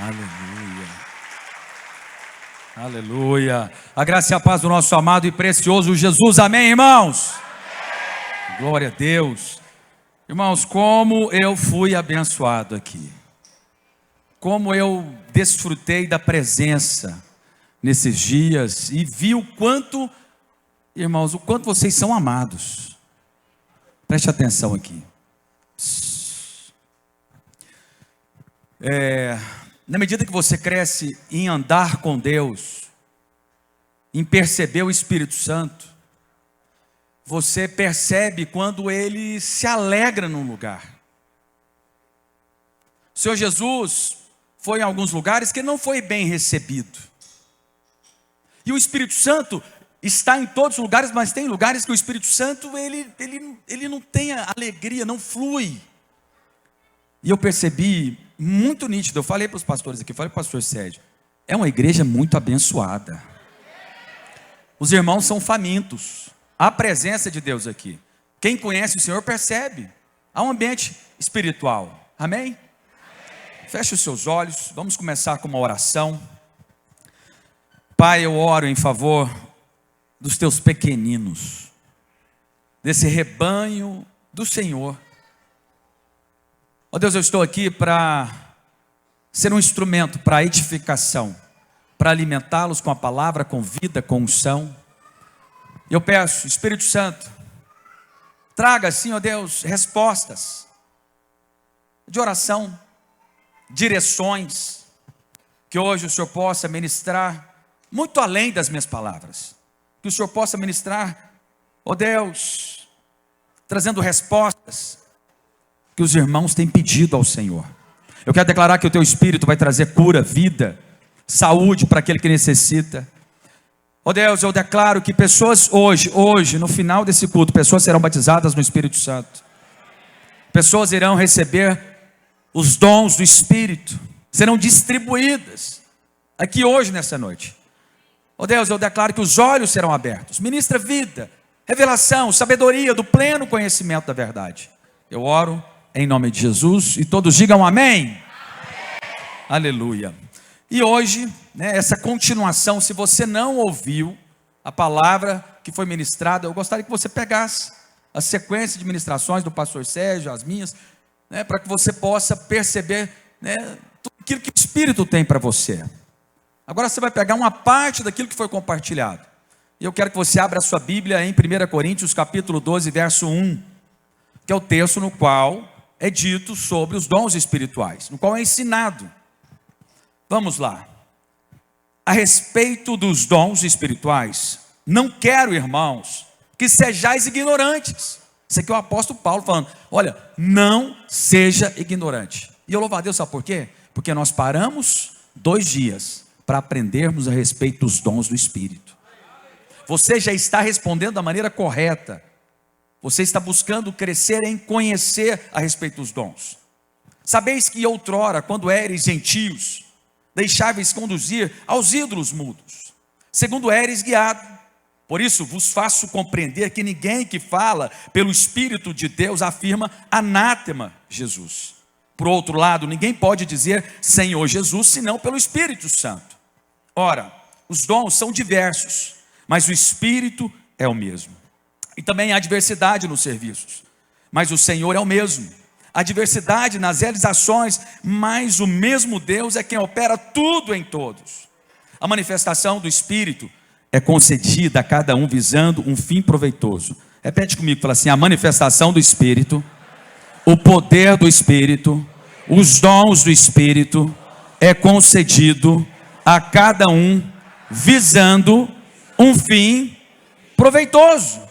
Aleluia. Aleluia. A graça e a paz do nosso amado e precioso Jesus. Amém, irmãos? Amém. Glória a Deus. Irmãos, como eu fui abençoado aqui. Como eu desfrutei da presença nesses dias e vi o quanto, irmãos, o quanto vocês são amados. Preste atenção aqui. Na medida que você cresce em andar com Deus, em perceber o Espírito Santo, você percebe quando Ele se alegra num lugar. O Senhor Jesus foi em alguns lugares que não foi bem recebido. E o Espírito Santo está em todos os lugares, mas tem lugares que o Espírito Santo, ele não tem alegria, não flui. E eu percebi muito nítido, eu falei para os pastores aqui, falei para o pastor Sérgio, é uma igreja muito abençoada. Os irmãos são famintos, há a presença de Deus aqui. Quem conhece o Senhor percebe, há um ambiente espiritual, amém? Feche os seus olhos, vamos começar com uma oração. Pai, eu oro em favor dos teus pequeninos, desse rebanho do Senhor. Ó Deus, eu estou aqui para ser um instrumento para edificação, para alimentá-los com a palavra, com vida, com unção. Eu peço, Espírito Santo, traga assim, ó Deus, respostas de oração, direções, que hoje o Senhor possa ministrar muito além das minhas palavras, que o Senhor possa ministrar, ó Deus, trazendo respostas que os irmãos têm pedido ao Senhor. Eu quero declarar que o teu Espírito vai trazer cura, vida, saúde para aquele que necessita. Ó Deus, eu declaro que pessoas hoje, no final desse culto, pessoas serão batizadas no Espírito Santo. Pessoas irão receber os dons do Espírito, serão distribuídas aqui hoje, nessa noite. Ó Deus, eu declaro que os olhos serão abertos. Ministra vida, revelação, sabedoria do pleno conhecimento da verdade. Eu oro em nome de Jesus, e todos digam amém. Amém. Aleluia. E hoje, essa continuação, se você não ouviu a palavra que foi ministrada, eu gostaria que você pegasse a sequência de ministrações do pastor Sérgio, as minhas, para que você possa perceber tudo aquilo que o Espírito tem para você. Agora você vai pegar uma parte daquilo que foi compartilhado, e eu quero que você abra a sua Bíblia em 1 Coríntios capítulo 12, verso 1, que é o texto no qual é dito sobre os dons espirituais, no qual é ensinado. Vamos lá. A respeito dos dons espirituais, não quero, irmãos, que sejais ignorantes. Isso aqui é o apóstolo Paulo falando, olha, não seja ignorante. E eu louvo a Deus, sabe por quê? Porque nós paramos 2 dias para aprendermos a respeito dos dons do Espírito. Você já está respondendo da maneira correta. Você está buscando crescer em conhecer a respeito dos dons. Sabeis que outrora, quando éreis gentios, deixáveis conduzir aos ídolos mudos, segundo éreis guiado. Por isso vos faço compreender que ninguém que fala pelo Espírito de Deus afirma anátema Jesus. Por outro lado, ninguém pode dizer Senhor Jesus, senão pelo Espírito Santo. Ora, os dons são diversos, mas o Espírito é o mesmo. E também há diversidade nos serviços, mas o Senhor é o mesmo. Há diversidade nas realizações, mas o mesmo Deus é quem opera tudo em todos. A manifestação do Espírito é concedida a cada um visando um fim proveitoso. Repete comigo, fala assim, a manifestação do Espírito, o poder do Espírito, os dons do Espírito é concedido a cada um visando um fim proveitoso.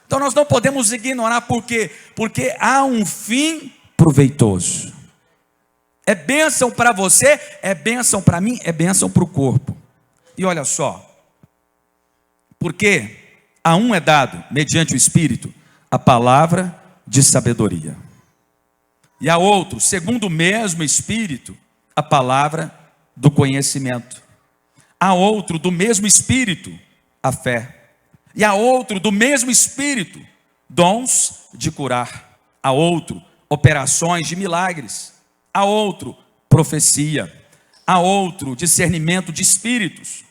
Então nós não podemos ignorar, por quê? Porque há um fim proveitoso. É bênção para você, é bênção para mim, é bênção para o corpo. E olha só, porque a um é dado, mediante o Espírito, a palavra de sabedoria. E a outro, segundo o mesmo Espírito, a palavra do conhecimento. A outro, do mesmo Espírito, a fé. E a outro, do mesmo Espírito, dons de curar. A outro, operações de milagres. A outro, profecia. a outro discernimento de espíritos,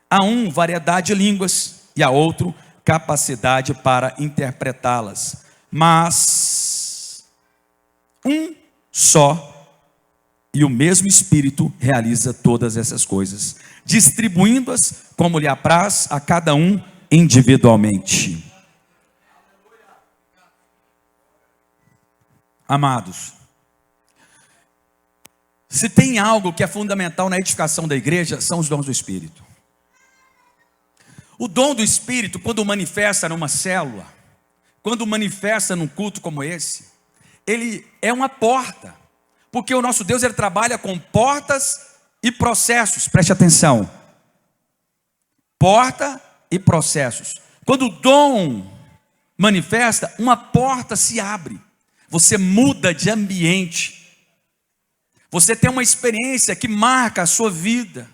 a um variedade de línguas e a outro capacidade para interpretá-las. Mas um só e o mesmo Espírito realiza todas essas coisas, distribuindo-as como lhe apraz a cada um individualmente. Amados, se tem algo que é fundamental na edificação da igreja, são os dons do Espírito. O dom do Espírito, quando manifesta numa célula, quando manifesta num culto como esse, ele é uma porta, porque o nosso Deus, ele trabalha com portas e processos. Preste atenção, porta e processos. Quando o dom manifesta, uma porta se abre, você muda de ambiente, você tem uma experiência que marca a sua vida.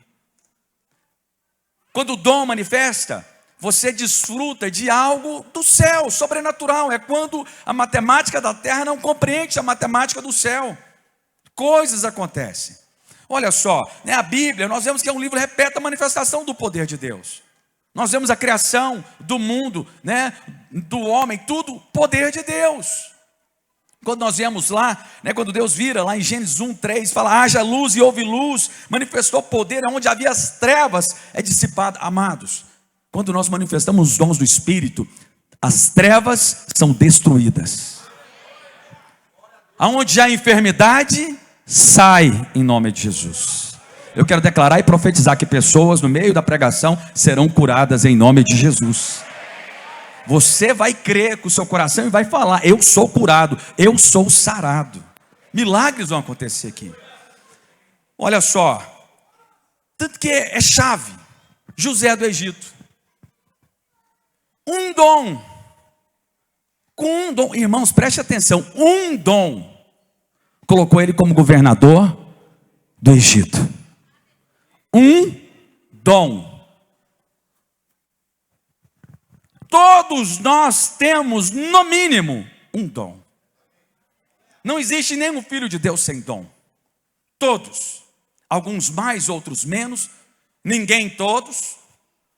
Quando o dom manifesta, você desfruta de algo do céu, sobrenatural. É quando a matemática da terra não compreende a matemática do céu. Coisas acontecem. Olha só, a Bíblia, nós vemos que é um livro repleto da manifestação do poder de Deus. Nós vemos a criação do mundo, do homem, tudo poder de Deus. Quando nós vemos lá, quando Deus vira lá em Gênesis 1:3, fala, haja luz e houve luz, manifestou poder, onde havia as trevas, é dissipado. Amados, quando nós manifestamos os dons do Espírito, as trevas são destruídas. Aonde há enfermidade, sai em nome de Jesus. Eu quero declarar e profetizar que pessoas no meio da pregação serão curadas em nome de Jesus. Você vai crer com o seu coração e vai falar, eu sou curado, eu sou sarado. Milagres vão acontecer aqui. Olha só, tanto que é chave. José do Egito, um dom, com um dom, irmãos, preste atenção, um dom colocou ele como governador do Egito. Um dom. Todos nós temos, no mínimo, um dom. Não existe nenhum filho de Deus sem dom. Todos. Alguns mais, outros menos. Ninguém todos.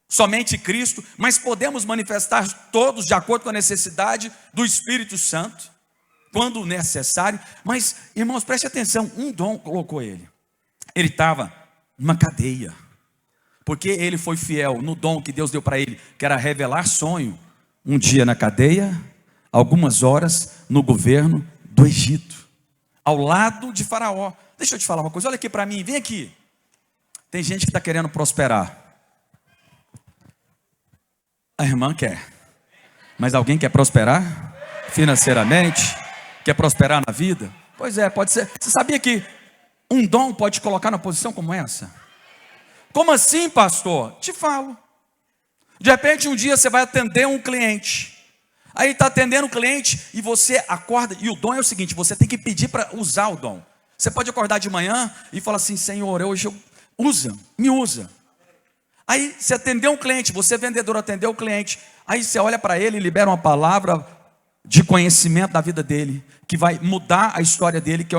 Somente Cristo. Mas podemos manifestar todos de acordo com a necessidade do Espírito Santo, quando necessário. Mas, irmãos, preste atenção. Um dom colocou ele. Ele estava numa cadeia. Porque ele foi fiel no dom que Deus deu para ele, que era revelar sonho. Um dia na cadeia, algumas horas no governo do Egito, ao lado de Faraó. Deixa eu te falar uma coisa, olha aqui para mim, vem aqui. Tem gente que está querendo prosperar. A irmã quer. Mas alguém quer prosperar? Financeiramente? Quer prosperar na vida? Pois é, pode ser. Você sabia que um dom pode te colocar numa posição como essa? Como assim, pastor? Te falo. De repente um dia você vai atender um cliente. Aí está atendendo o cliente e você acorda. E o dom é o seguinte, você tem que pedir para usar o dom. Você pode acordar de manhã e falar assim, Senhor, hoje me usa. Aí você atendeu um cliente, você vendedor atendeu o cliente. Aí você olha para ele e libera uma palavra de conhecimento da vida dele, que vai mudar a história dele, que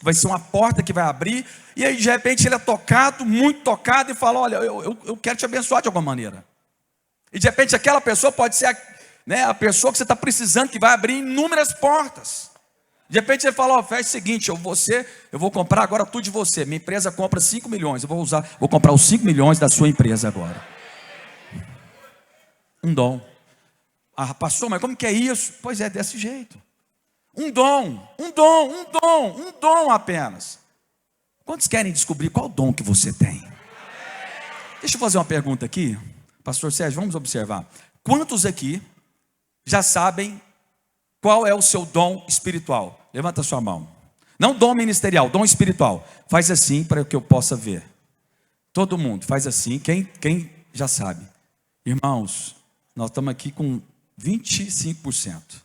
vai ser uma porta que vai abrir. E aí de repente ele é tocado, muito tocado, e fala, olha, eu quero te abençoar de alguma maneira. E de repente aquela pessoa pode ser a pessoa que você está precisando, que vai abrir inúmeras portas. De repente ele fala, faz o seguinte, eu vou comprar agora tudo de você. Minha empresa compra 5 milhões, eu vou comprar os 5 milhões da sua empresa agora. Um dom. Ah, pastor, mas como que é isso? Pois é, desse jeito. Um dom apenas. Quantos querem descobrir qual dom que você tem? Deixa eu fazer uma pergunta aqui. Pastor Sérgio, vamos observar. Quantos aqui já sabem qual é o seu dom espiritual? Levanta a sua mão. Não dom ministerial, dom espiritual. Faz assim para que eu possa ver. Todo mundo faz assim. Quem já sabe? Irmãos, nós estamos aqui com 25%.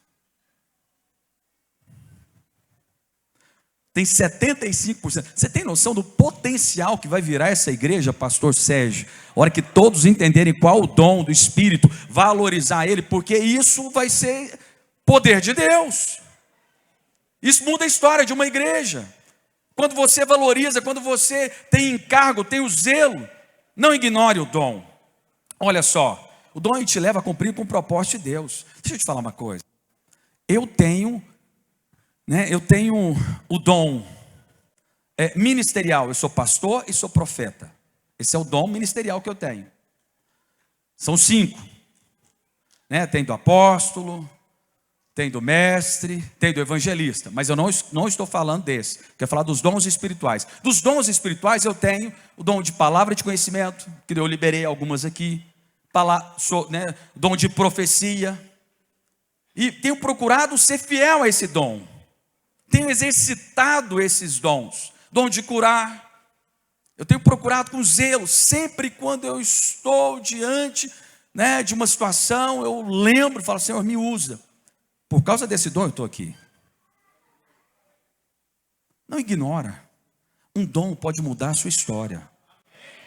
Tem 75%. Você tem noção do potencial que vai virar essa igreja, pastor Sérgio? A hora que todos entenderem qual o dom do Espírito, valorizar ele, porque isso vai ser poder de Deus. Isso muda a história de uma igreja. Quando você valoriza, quando você tem encargo, tem o zelo, não ignore o dom. Olha só, o dom te leva a cumprir com o propósito de Deus. Deixa eu te falar uma coisa. Eu tenho o dom ministerial. Eu sou pastor e sou profeta. Esse é o dom ministerial que eu tenho. São 5. Tem do apóstolo, tem do mestre, tem do evangelista. Mas eu não estou falando desse. Quero falar dos dons espirituais. Dos dons espirituais eu tenho o dom de palavra de conhecimento, que eu liberei algumas aqui. Dom de profecia. E tenho procurado ser fiel a esse dom. Tenho exercitado esses dons. Dom de curar. Eu tenho procurado com zelo. Sempre quando eu estou diante de uma situação, eu lembro e falo, Senhor, me usa. Por causa desse dom eu estou aqui. Não ignora. Um dom pode mudar a sua história.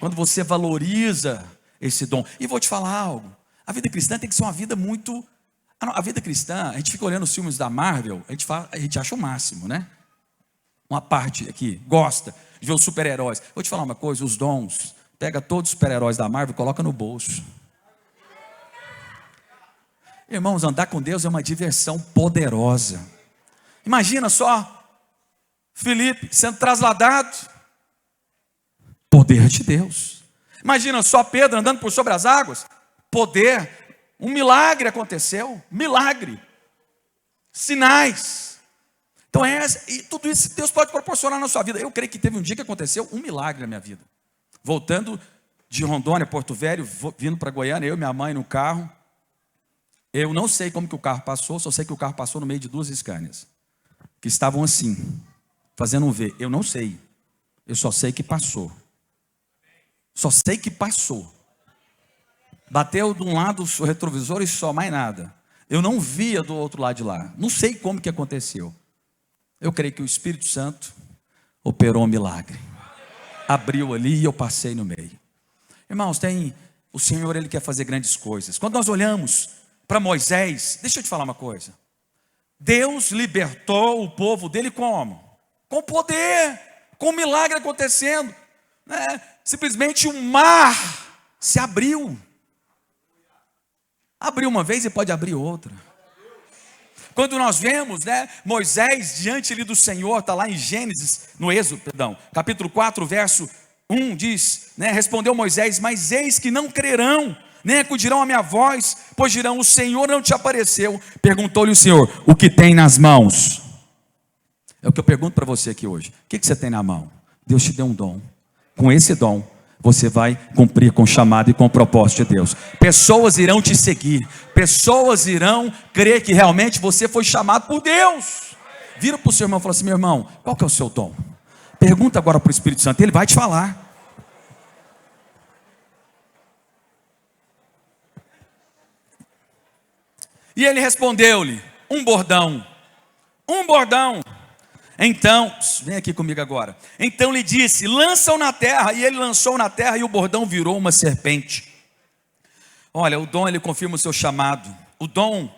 Quando você valoriza esse dom. E vou te falar algo. A vida cristã tem que ser uma vida muito... A vida cristã, a gente fica olhando os filmes da Marvel, a gente acha o máximo, né? Uma parte aqui, gosta de ver os super-heróis. Vou te falar uma coisa, os dons, pega todos os super-heróis da Marvel e coloca no bolso. Irmãos, andar com Deus é uma diversão poderosa. Imagina só, Filipe sendo trasladado, poder de Deus. Imagina só Pedro andando por sobre as águas, poder. Um milagre aconteceu, milagre, sinais. Então e tudo isso Deus pode proporcionar na sua vida. Eu creio que teve um dia que aconteceu um milagre na minha vida. Voltando de Rondônia, Porto Velho, vindo para Goiânia, eu e minha mãe no carro. Eu não sei como que o carro passou, só sei que o carro passou no meio de 2 Scanias, que estavam assim, fazendo um V. Eu não sei, eu só sei que passou. Só sei que passou. Bateu de um lado o retrovisor e só, mais nada. Eu não via do outro lado de lá. Não sei como que aconteceu. Eu creio que o Espírito Santo operou um milagre. Abriu ali e eu passei no meio. Irmãos, o Senhor, Ele quer fazer grandes coisas. Quando nós olhamos para Moisés, deixa eu te falar uma coisa. Deus libertou o povo dele como? Com poder, com um milagre acontecendo. Simplesmente o mar se abriu. Abriu uma vez e pode abrir outra. Quando nós vemos, Moisés diante ali do Senhor, está lá em Gênesis, no Êxodo, capítulo 4, verso 1, diz, respondeu Moisés, mas eis que não crerão, nem acudirão à minha voz, pois dirão, o Senhor não te apareceu. Perguntou-lhe o Senhor, o que tem nas mãos? É o que eu pergunto para você aqui hoje. O que você tem na mão? Deus te deu um dom. Com esse dom, você vai cumprir com o chamado e com o propósito de Deus. Pessoas irão te seguir. Pessoas irão crer que realmente você foi chamado por Deus. Vira para o seu irmão e fala assim, meu irmão, qual que é o seu dom? Pergunta agora para o Espírito Santo, ele vai te falar. E ele respondeu-lhe, um bordão. Então, vem aqui comigo agora. Então lhe disse, lança-o na terra. E ele lançou na terra e o bordão virou uma serpente. Olha, o dom ele confirma o seu chamado. O dom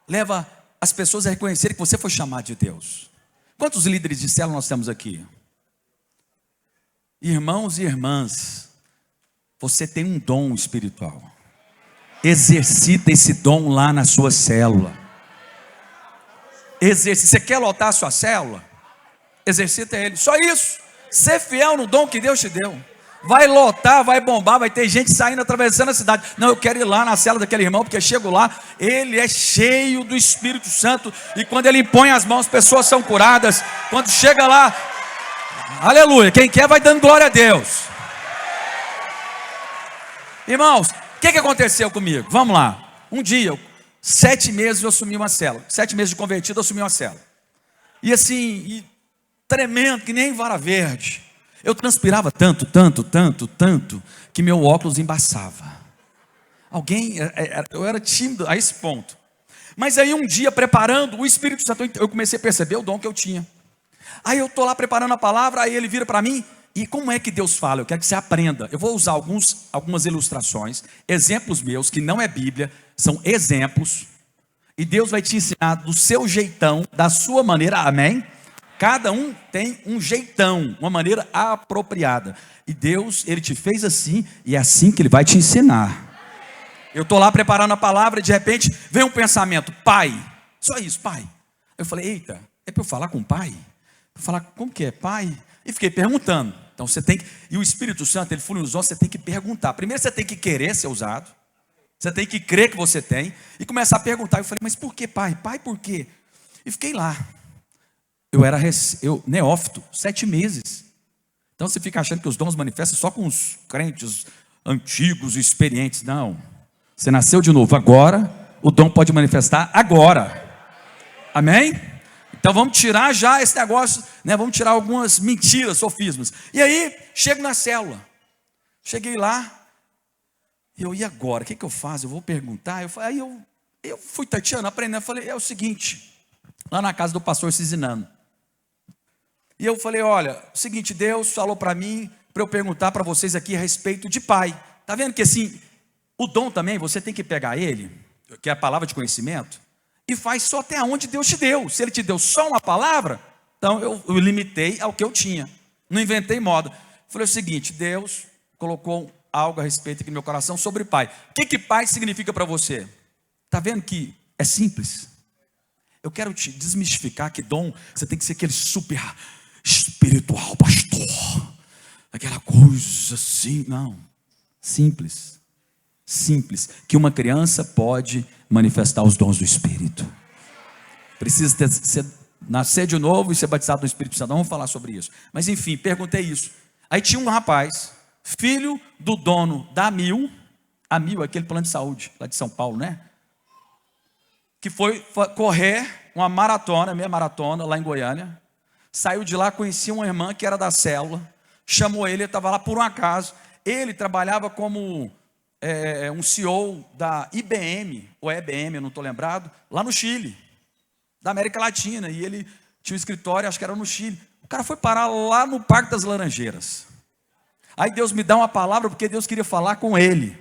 leva as pessoas a reconhecerem que você foi chamado de Deus. Quantos líderes de célula nós temos aqui? Irmãos e irmãs, você tem um dom espiritual. Exercita esse dom lá na sua célula. Você quer lotar a sua célula? Exercita ele, só isso. Ser fiel no dom que Deus te deu. Vai lotar, vai bombar, vai ter gente saindo, atravessando a cidade. Não, eu quero ir lá na cela daquele irmão, porque chego lá, ele é cheio do Espírito Santo. E quando ele impõe as mãos, pessoas são curadas. Quando chega lá, aleluia, quem quer vai dando glória a Deus. Irmãos, o que aconteceu comigo? Vamos lá. Um dia, 7 meses eu assumi uma célula. 7 meses de convertido, eu assumi uma célula. E assim, tremendo, que nem vara verde. Eu transpirava tanto, que meu óculos embaçava. Eu era tímido a esse ponto. Mas aí um dia, preparando, o Espírito Santo, eu comecei a perceber o dom que eu tinha. Aí eu estou lá preparando a palavra, aí ele vira para mim, e como é que Deus fala? Eu quero que você aprenda. Eu vou usar algumas ilustrações, exemplos meus, que não é Bíblia, são exemplos, e Deus vai te ensinar do seu jeitão, da sua maneira, amém? Cada um tem um jeitão, uma maneira apropriada. E Deus, Ele te fez assim, e é assim que Ele vai te ensinar. Eu estou lá preparando a palavra e de repente vem um pensamento, pai, só isso, pai. Eu falei, eita, é para eu falar com o pai? Para falar, como que é, pai? E fiquei perguntando. Então você tem que, e o Espírito Santo, ele flui nos ossos, você tem que perguntar. Primeiro você tem que querer ser usado, você tem que crer que você tem, e começar a perguntar. Eu falei, mas por que, pai? Pai, por quê? E fiquei lá. Eu era neófito, 7 meses. Então você fica achando que os dons manifestam só com os crentes antigos e experientes. Não. Você nasceu de novo agora, o dom pode manifestar agora. Amém? Então vamos tirar já esse negócio, né? Vamos tirar algumas mentiras, sofismas. E aí, chego na célula. Cheguei lá, e agora? O que eu faço? Eu vou perguntar? Aí eu fui tateando, aprendendo. Eu falei, é o seguinte, lá na casa do pastor Cizinano. E eu falei, olha, o seguinte, Deus falou para mim, para eu perguntar para vocês aqui a respeito de pai. Está vendo que assim, o dom também, você tem que pegar ele, que é a palavra de conhecimento, e faz só até onde Deus te deu. Se Ele te deu só uma palavra, então eu limitei ao que eu tinha. Não inventei moda. Falei o seguinte, Deus colocou algo a respeito aqui no meu coração sobre pai. O que pai significa para você? Está vendo que é simples? Eu quero te desmistificar que dom, você tem que ser aquele super espiritual, pastor. Aquela coisa assim, não. Simples. Simples. Que uma criança pode manifestar os dons do Espírito. Precisa nascer de novo e ser batizado no Espírito Santo. Vamos falar sobre isso. Mas enfim, perguntei isso. Aí tinha um rapaz, filho do dono da Amil, aquele plano de saúde, lá de São Paulo, né? Que foi correr uma maratona, meia maratona, lá em Goiânia. Saiu de lá, conhecia uma irmã que era da célula, chamou ele estava lá por um acaso. Ele trabalhava como um CEO da IBM, ou EBM, eu não estou lembrado, lá no Chile, da América Latina, e ele tinha um escritório, acho que era no Chile. O cara foi parar lá no Parque das Laranjeiras. Aí Deus me dá uma palavra, porque Deus queria falar com ele.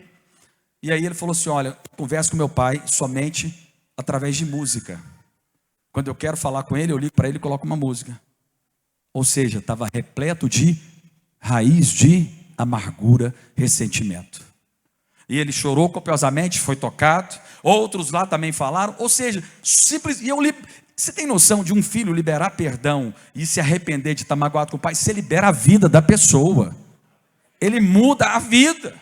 E aí ele falou assim, olha, converso com meu pai somente através de música. Quando eu quero falar com ele, eu ligo para ele e coloco uma música. Ou seja, estava repleto de raiz de amargura, ressentimento. E ele chorou copiosamente, foi tocado. Outros lá também falaram. Ou seja, simples. Você tem noção de um filho liberar perdão e se arrepender de estar magoado com o pai? Você libera a vida da pessoa. Ele muda a vida.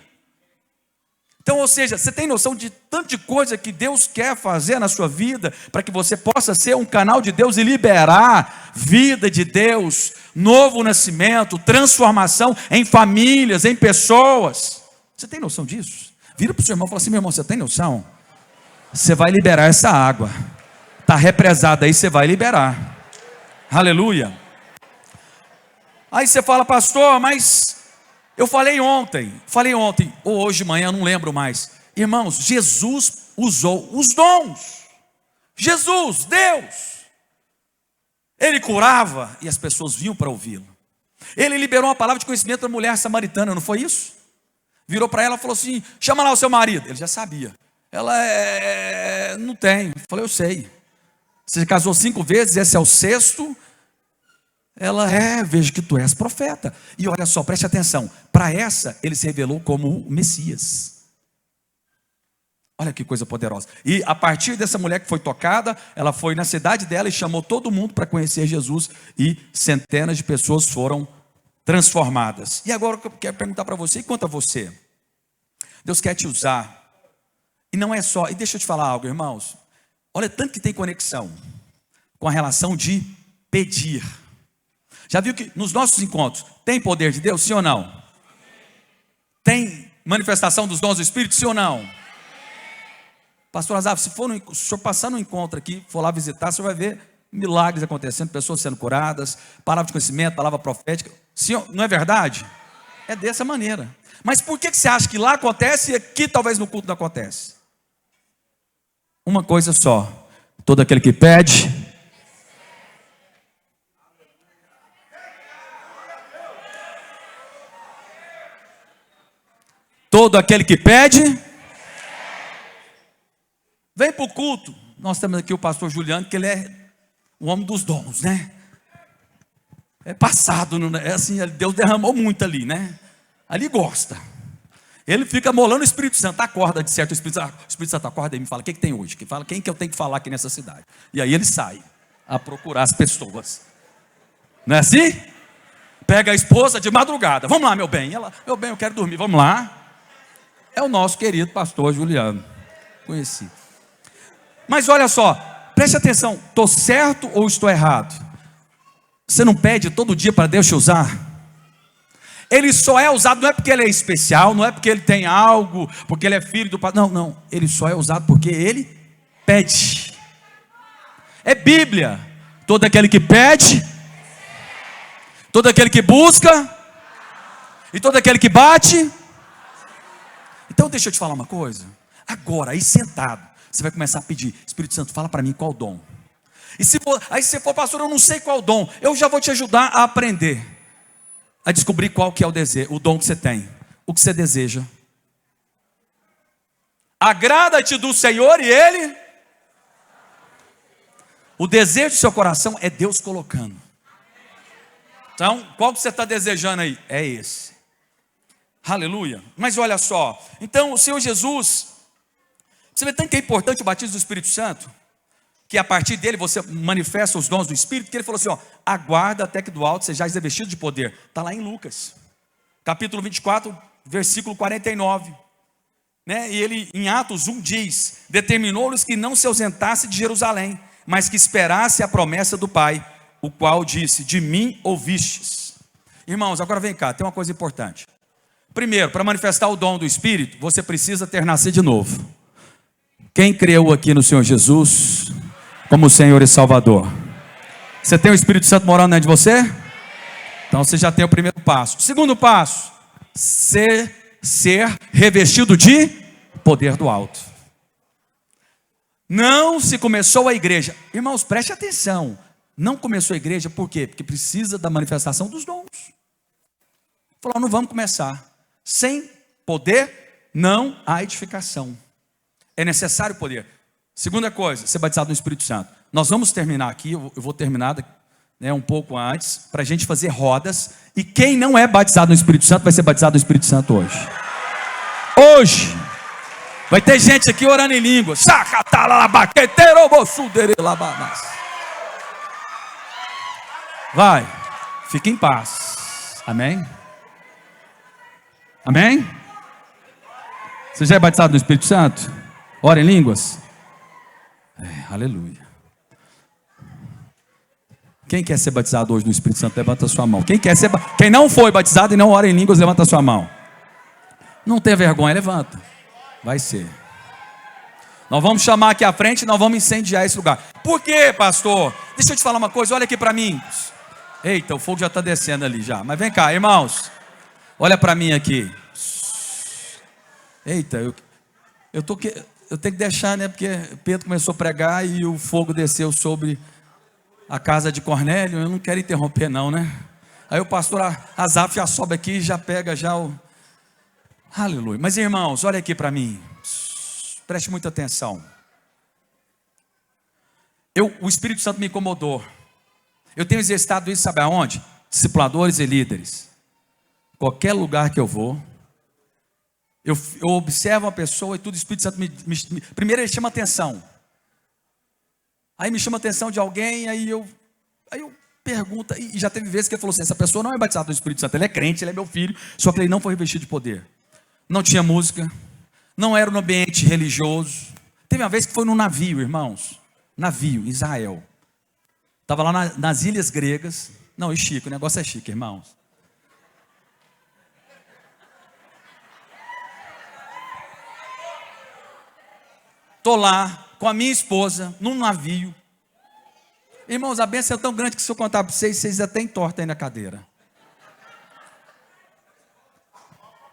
Então, ou seja, você tem noção de tanto de coisa que Deus quer fazer na sua vida, para que você possa ser um canal de Deus e liberar vida de Deus, novo nascimento, transformação em famílias, em pessoas. Você tem noção disso? Vira para o seu irmão e fala assim, meu irmão, você tem noção? Você vai liberar essa água. Está represada aí, você vai liberar. Aleluia. Aí você fala, pastor, mas eu falei ontem, ou hoje de manhã, não lembro mais. Irmãos, Jesus usou os dons. Jesus, Deus. Ele curava e as pessoas vinham para ouvi-lo. Ele liberou uma palavra de conhecimento da mulher samaritana, não foi isso? Virou para ela e falou assim, chama lá o seu marido. Ele já sabia. Ela não tem. Eu falei, eu sei. Você casou 5 vezes, esse é o 6º. Ela vejo que tu és profeta. E olha só, preste atenção. Para essa, ele se revelou como o Messias. Olha que coisa poderosa. E a partir dessa mulher que foi tocada, ela foi na cidade dela e chamou todo mundo para conhecer Jesus. E centenas de pessoas foram transformadas. E agora eu quero perguntar para você, e quanto a você? Deus quer te usar. E não é só, e deixa eu te falar algo, irmãos. Olha tanto que tem conexão com a relação de pedir. Já viu que nos nossos encontros tem poder de Deus, sim ou não? Tem manifestação dos dons do Espírito, sim ou não? Pastor Azaf, se o senhor passar no encontro aqui, for lá visitar, o senhor vai ver milagres acontecendo, pessoas sendo curadas, palavra de conhecimento, palavra profética. Sim, não é verdade? É dessa maneira. Mas por que você acha que lá acontece e aqui talvez no culto não acontece? Uma coisa só. Todo aquele que pede, todo aquele que pede, vem para o culto. Nós temos aqui o pastor Juliano, que ele é o homem dos dons, né? é passado, é assim, Deus derramou muito ali, né? Ali gosta. Ele fica molando o Espírito Santo, acorda de certo, o Espírito Santo acorda e me fala, o que tem hoje? Quem que eu tenho que falar aqui nessa cidade? E aí ele sai a procurar as pessoas. Não é assim? Pega a esposa de madrugada, vamos lá meu bem. Ela, meu bem, eu quero dormir, vamos lá. É o nosso querido pastor Juliano, conheci. Mas olha só, preste atenção, estou certo ou estou errado? Você não pede todo dia para Deus te usar? Ele só é usado, não é porque ele é especial, não é porque ele tem algo, porque ele é filho do pai. Não, ele só é usado porque ele pede. É Bíblia. Todo aquele que pede, todo aquele que busca, e todo aquele que bate. Então deixa eu te falar uma coisa. Agora, aí sentado, você vai começar a pedir, Espírito Santo, fala para mim qual dom. E se você for, pastor, eu não sei qual dom, eu já vou te ajudar a aprender. A descobrir qual que é o dom que você tem, o que você deseja. Agrada-te do Senhor e Ele. O desejo do seu coração é Deus colocando. Então, qual que você está desejando aí? É esse. Aleluia. Mas olha só, então o Senhor Jesus, você vê tanto que é importante o batismo do Espírito Santo, que a partir dele você manifesta os dons do Espírito, que ele falou assim, ó, aguarda até que do alto sejais revestido de poder. Está lá em Lucas, capítulo 24, versículo 49. Né? E ele em Atos 1 diz, determinou-lhes que não se ausentasse de Jerusalém, mas que esperasse a promessa do Pai, o qual disse, de mim ouvistes. Irmãos, agora vem cá, tem uma coisa importante. Primeiro, para manifestar o dom do Espírito, você precisa ter nascido de novo. Quem creu aqui no Senhor Jesus como Senhor e Salvador? Você tem o Espírito Santo morando dentro de você? Então você já tem o primeiro passo. Segundo passo, ser revestido de poder do alto. Não se começou a igreja. Irmãos, preste atenção. Não começou a igreja por quê? Porque precisa da manifestação dos dons. Falou, não vamos começar. Sem poder não há edificação. É necessário poder. Segunda coisa, ser batizado no Espírito Santo. Nós vamos terminar aqui, eu vou terminar um pouco antes, para a gente fazer rodas. E quem não é batizado no Espírito Santo vai ser batizado no Espírito Santo hoje. Hoje. Vai ter gente aqui orando em língua. Vai, fique em paz. Amém? Amém? Você já é batizado no Espírito Santo? Ora em línguas? Aleluia. Quem quer ser batizado hoje no Espírito Santo, levanta a sua mão. Quem não foi batizado e não ora em línguas, levanta a sua mão. Não tem vergonha, levanta. Vai ser. Nós vamos chamar aqui à frente e nós vamos incendiar esse lugar. Por quê, pastor? Deixa eu te falar uma coisa, olha aqui para mim. Eita, o fogo já está descendo ali já. Mas vem cá, irmãos. Olha para mim aqui. Eita, eu tenho que deixar, né? Porque Pedro começou a pregar e o fogo desceu sobre a casa de Cornélio. Eu não quero interromper não, né? Aí o pastor Azaf já sobe aqui e já pega já o... Aleluia. Mas irmãos, olha aqui para mim. Preste muita atenção. O Espírito Santo me incomodou. Eu tenho exercitado isso, sabe aonde? Discipuladores e líderes. Qualquer lugar que eu vou, eu observo uma pessoa e tudo, o Espírito Santo primeiro ele chama atenção. Aí me chama atenção de alguém, aí eu pergunto, e já teve vezes que ele falou assim, essa pessoa não é batizada no Espírito Santo, ele é crente, ele é meu filho, só que ele não foi revestido de poder. Não tinha música, não era no ambiente religioso. Teve uma vez que foi num navio, irmãos, navio, Israel. Estava lá nas ilhas gregas. Não, e chique, o negócio é chique, irmãos. Estou lá com a minha esposa, num navio. Irmãos, a bênção é tão grande que se eu contar para vocês até entortam aí na cadeira.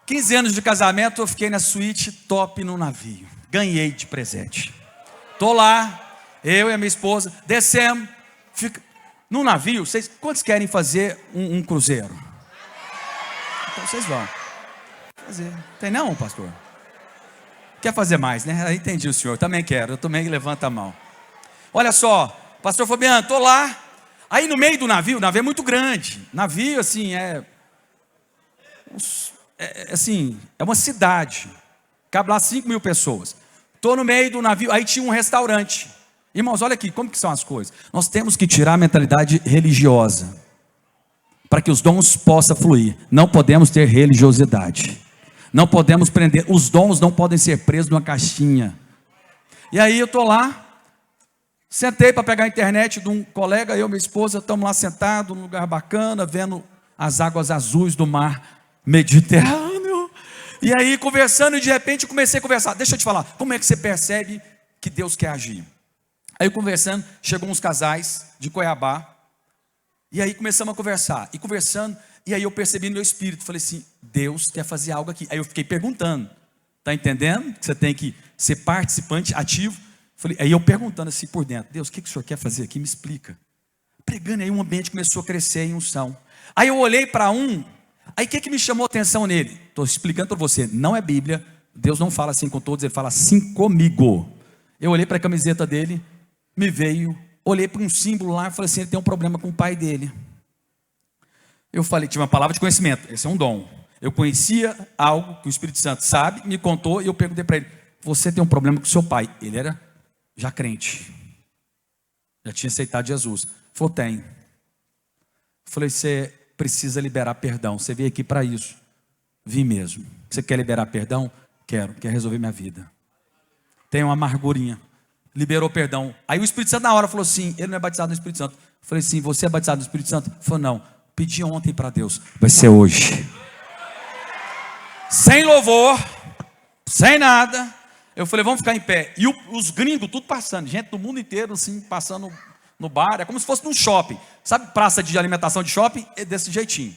15 anos de casamento, eu fiquei na suíte top no navio. Ganhei de presente. Estou lá, eu e a minha esposa, descemos. No navio, quantos querem fazer um cruzeiro? Então vocês vão fazer. Tem não, pastor? Quer fazer mais, né? Aí entendi o senhor, também quero, eu também levanto a mão. Olha só, pastor Fabiano, estou lá, Aí no meio do navio, o navio é muito grande. Navio, assim, assim, é uma cidade. Cabe lá 5.000 pessoas. Estou no meio do navio, aí tinha um restaurante. Irmãos, olha aqui, como que são as coisas. Nós temos que tirar a mentalidade religiosa, para que os dons possam fluir. Não podemos ter religiosidade. Não podemos prender. Os dons não podem ser presos numa caixinha. E aí eu estou lá, sentei para pegar a internet de um colega, eu e minha esposa, estamos lá sentados, num lugar bacana, vendo as águas azuis do mar Mediterrâneo. E aí conversando, e de repente eu comecei a conversar. Deixa eu te falar, como é que você percebe que Deus quer agir? Aí conversando, chegou uns casais de Cuiabá, e aí começamos a conversar, e aí eu percebi no meu espírito, falei assim, Deus quer fazer algo aqui. Aí eu fiquei perguntando, está entendendo? Que você tem que ser participante ativo. Aí eu perguntando assim por dentro, Deus, o que o Senhor quer fazer aqui? Me explica. Pregando, aí um ambiente começou a crescer em unção. Aí eu olhei para aí o que me chamou a atenção nele? Estou explicando para você, não é Bíblia, Deus não fala assim com todos, Ele fala assim comigo. Eu olhei para a camiseta dele, me veio, olhei para um símbolo lá e falei assim, ele tem um problema com o pai dele. Eu falei, tive uma palavra de conhecimento, esse é um dom. Eu conhecia algo que o Espírito Santo sabe, me contou, e eu perguntei para ele, você tem um problema com o seu pai? Ele era já crente, já tinha aceitado Jesus. Ele falou, tenho. Eu falei, você precisa liberar perdão, você veio aqui para isso. Vim mesmo. Você quer liberar perdão? Quero, quer resolver minha vida. Tem uma amargurinha. Liberou perdão. Aí o Espírito Santo na hora falou assim, ele não é batizado no Espírito Santo. Eu falei assim, você é batizado no Espírito Santo? Ele falou, não, pedi ontem para Deus, vai ser hoje. Sem louvor, sem nada. Eu falei, vamos ficar em pé. E os gringos, tudo passando, gente do mundo inteiro assim, passando no bar, é como se fosse num shopping. Sabe praça de alimentação de shopping? É desse jeitinho.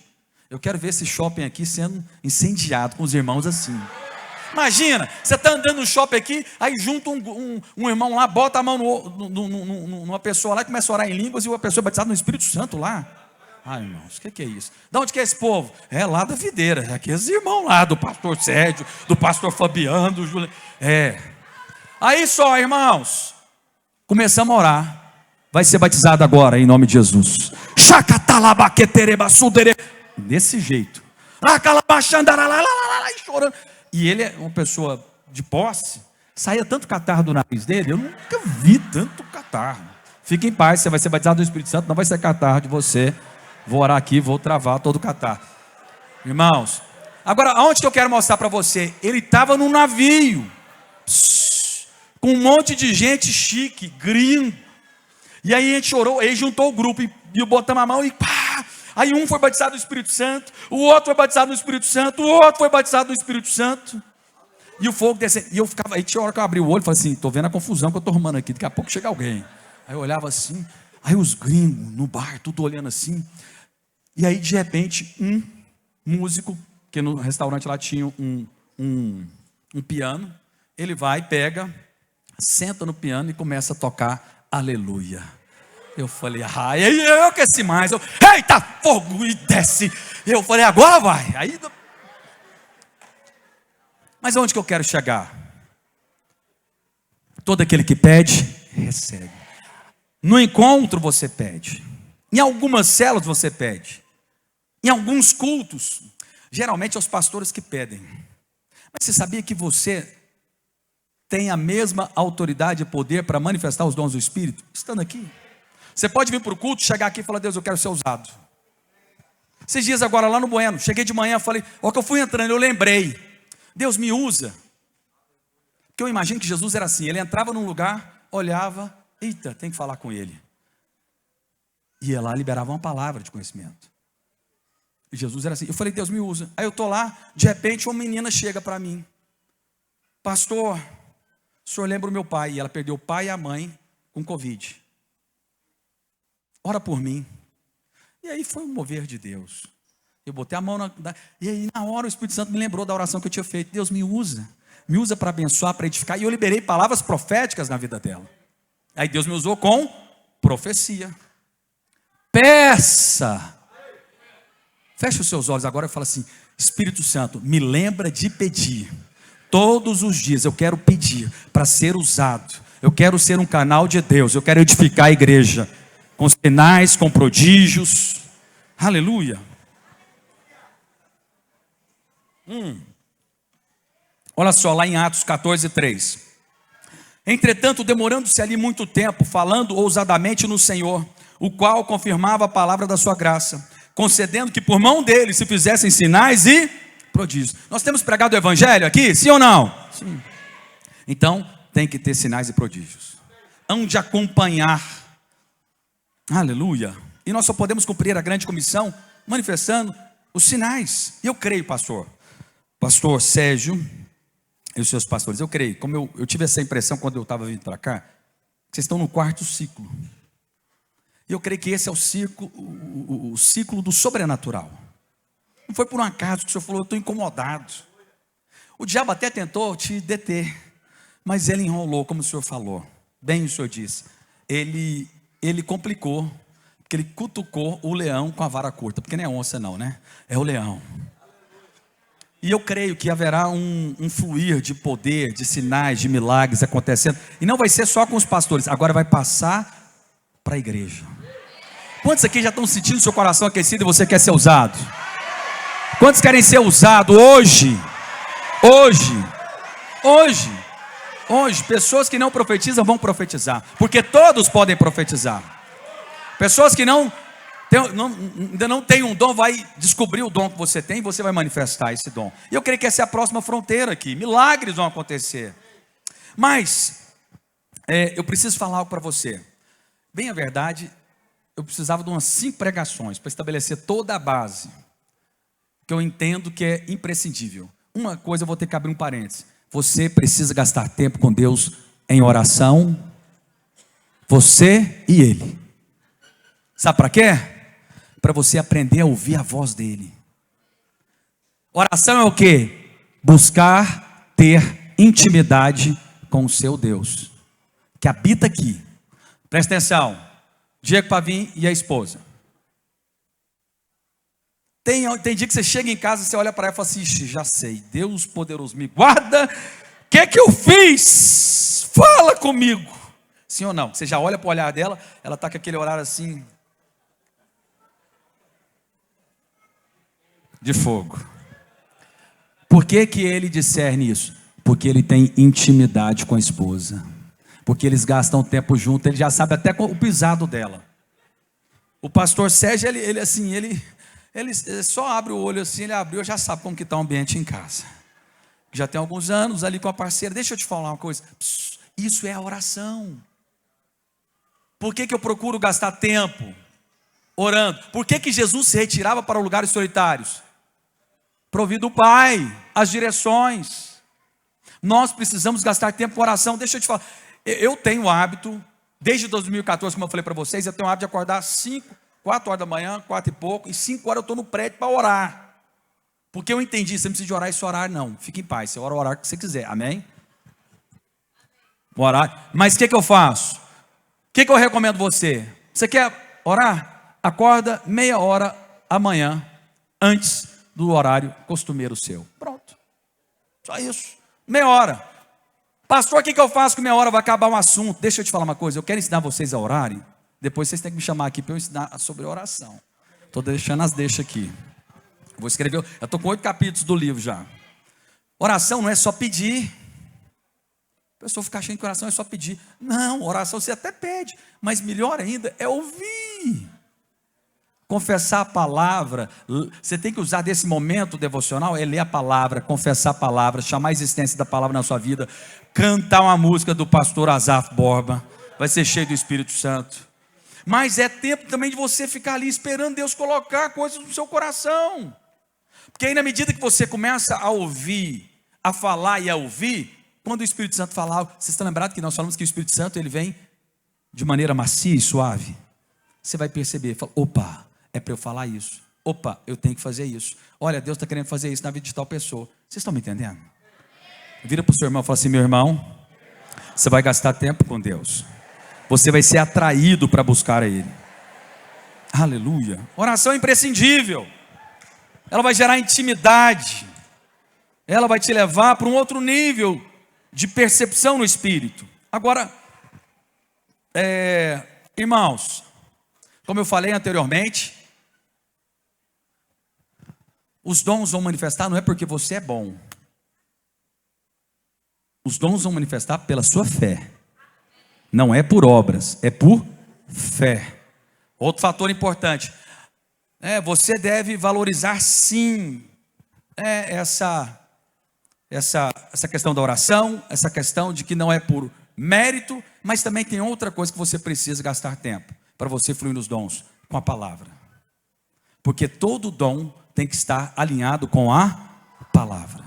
Eu quero ver esse shopping aqui sendo incendiado com os irmãos assim. Imagina, você está andando no shopping aqui, aí junta um irmão lá, bota a mão numa pessoa lá e começa a orar em línguas, e uma pessoa batizada no Espírito Santo lá. Ai, irmãos, o que é isso? De onde que é esse povo? É lá da videira, é aqueles irmãos lá, do pastor Sérgio, do pastor Fabiano, do Juliano. Aí só, irmãos, começamos a orar. Vai ser batizado agora, em nome de Jesus. Desse jeito. Chorando. E ele é uma pessoa de posse. Saía tanto catarro do nariz dele, eu nunca vi tanto catarro. Fique em paz, você vai ser batizado no Espírito Santo, não vai ser catarro de você. Vou orar aqui, vou travar todo o catarro. Irmãos, agora aonde que eu quero mostrar para você? Ele estava num navio, com um monte de gente chique, gringo. E aí a gente orou, aí juntou o grupo e botamos a mão e pá. Aí um foi batizado no Espírito Santo, o outro foi batizado no Espírito Santo, o outro foi batizado no Espírito Santo. E o fogo descendo. E eu ficava, aí tinha hora que eu abri o olho e falei assim, estou vendo a confusão que eu estou arrumando aqui, daqui a pouco chega alguém. Aí eu olhava assim, aí os gringos no bar, tudo olhando assim. E aí de repente um músico, que no restaurante lá tinha um piano, ele vai, pega, senta no piano e começa a tocar Aleluia. Eu falei, aí eu aqueci mais. Eita, fogo, e desce. Eu falei, agora vai. Mas aonde que eu quero chegar? Todo aquele que pede, recebe. No encontro você pede. Em algumas células você pede. Em alguns cultos, geralmente é os pastores que pedem. Mas você sabia que você tem a mesma autoridade e poder para manifestar os dons do Espírito? Estando aqui. Você pode vir para o culto, chegar aqui e falar, Deus, eu quero ser usado. Esses dias agora lá no Bueno, cheguei de manhã, falei, ó, que eu fui entrando, eu lembrei, Deus me usa. Porque eu imagino que Jesus era assim, ele entrava num lugar, olhava, eita, tem que falar com ele. Ia lá, liberava uma palavra de conhecimento. E Jesus era assim, eu falei, Deus me usa. Aí eu estou lá, de repente uma menina chega para mim, pastor, o senhor lembra o meu pai? E ela perdeu o pai e a mãe com Covid. Ora por mim. E aí foi um mover de Deus. Eu botei a mão e aí na hora o Espírito Santo me lembrou da oração que eu tinha feito. Deus me usa para abençoar, para edificar. E eu liberei palavras proféticas na vida dela. Aí Deus me usou com profecia. Peça. Feche os seus olhos agora e fala assim, Espírito Santo, me lembra de pedir. Todos os dias eu quero pedir para ser usado. Eu quero ser um canal de Deus. Eu quero edificar a igreja. com sinais, com prodígios. Aleluia. Olha só, lá em Atos 14:3. Entretanto, demorando-se ali muito tempo, falando ousadamente no Senhor, o qual confirmava a palavra da sua graça, concedendo que por mão dele se fizessem sinais e prodígios. Nós temos pregado o evangelho aqui, sim ou não? Sim. Então, tem que ter sinais e prodígios. Hão de acompanhar. Aleluia. E nós só podemos cumprir a grande comissão manifestando os sinais. E eu creio, pastor Sérgio e os seus pastores, eu creio, como eu tive essa impressão quando eu estava vindo para cá, que vocês estão no quarto ciclo. E eu creio que esse é o ciclo do sobrenatural. Não foi por um acaso que o senhor falou, eu estou incomodado. O diabo até tentou te deter, mas ele enrolou, como o senhor falou. Bem o senhor disse. Ele complicou, porque ele cutucou o leão com a vara curta. Porque não é onça não, né? É o leão. E eu creio que haverá um fluir de poder, de sinais, de milagres acontecendo. E não vai ser só com os pastores, agora vai passar para a igreja. Quantos aqui já estão sentindo seu coração aquecido e você quer ser usado? Quantos querem ser usados hoje? Hoje, pessoas que não profetizam vão profetizar, porque todos podem profetizar. Pessoas que ainda não tem um dom, vai descobrir o dom que você tem e você vai manifestar esse dom. E eu creio que essa é a próxima fronteira aqui. Milagres vão acontecer. Mas eu preciso falar algo para você. Bem a verdade, eu precisava de umas 5 pregações para estabelecer toda a base que eu entendo que é imprescindível. Uma coisa eu vou ter que abrir um parênteses. Você precisa gastar tempo com Deus em oração. Você e Ele. Sabe para quê? Para você aprender a ouvir a voz dele. Oração é o quê? Buscar ter intimidade com o seu Deus, que habita aqui. Presta atenção. Diego Pavim e a esposa. Tem dia que você chega em casa, você olha para ela e fala assim, já sei, Deus poderoso me guarda, o que eu fiz? Fala comigo. Sim ou não? Você já olha para o olhar dela, ela está com aquele olhar assim, de fogo. Por que ele discerne isso? Porque ele tem intimidade com a esposa. Porque eles gastam tempo junto, ele já sabe até o pisado dela. O pastor Sérgio, ele só abre o olho assim, ele abriu, já sabe como que está o ambiente em casa. Já tem alguns anos ali com a parceira. Deixa eu te falar uma coisa. Isso é a oração. Por que eu procuro gastar tempo orando? Por que Jesus se retirava para lugares solitários? Para ouvir do Pai as direções. Nós precisamos gastar tempo com oração. Deixa eu te falar. Eu tenho o hábito, desde 2014, como eu falei para vocês, eu tenho o hábito de acordar 4 horas da manhã, 4 e pouco, e 5 horas eu estou no prédio para orar. Porque eu entendi, você não precisa de orar esse horário não. Fique em paz, você ora o horário que você quiser, amém? Orar. Mas o que eu faço? O que eu recomendo você? Você quer orar? Acorda meia hora amanhã, antes do horário costumeiro seu. Pronto. Só isso. Meia hora. Pastor, o que eu faço com meia hora? Vai acabar um assunto. Deixa eu te falar uma coisa. Eu quero ensinar vocês a orarem. Depois vocês têm que me chamar aqui para eu ensinar sobre oração. Estou deixando as deixas aqui. Vou escrever. Eu estou com 8 capítulos do livro já. Oração não é só pedir. A pessoa fica achando que oração é só pedir. Não, oração você até pede. Mas melhor ainda é ouvir. Confessar a palavra. Você tem que usar desse momento devocional, é ler a palavra, confessar a palavra, chamar a existência da palavra na sua vida, cantar uma música do pastor Azaf Borba, vai ser cheio do Espírito Santo. Mas é tempo também de você ficar ali esperando Deus colocar coisas no seu coração. Porque aí na medida que você começa a ouvir, a falar e a ouvir, quando o Espírito Santo falar, vocês estão lembrados que nós falamos que o Espírito Santo ele vem de maneira macia e suave? Você vai perceber, fala, opa, é para eu falar isso. Opa, eu tenho que fazer isso. Olha, Deus está querendo fazer isso na vida de tal pessoa. Vocês estão me entendendo? Vira para o seu irmão e fala assim, meu irmão, você vai gastar tempo com Deus. Você vai ser atraído para buscar a Ele. Aleluia. Oração é imprescindível. Ela vai gerar intimidade. Ela vai te levar para um outro nível de percepção no Espírito. Agora, irmãos, Como eu falei anteriormente, os dons vão manifestar não é porque você é bom. Os dons vão manifestar pela sua fé. Não é por obras, é por fé. Outro fator importante. Você deve valorizar sim essa questão da oração, essa questão de que não é por mérito, mas também tem outra coisa que você precisa gastar tempo para você fluir nos dons, com a palavra. Porque todo dom tem que estar alinhado com a palavra.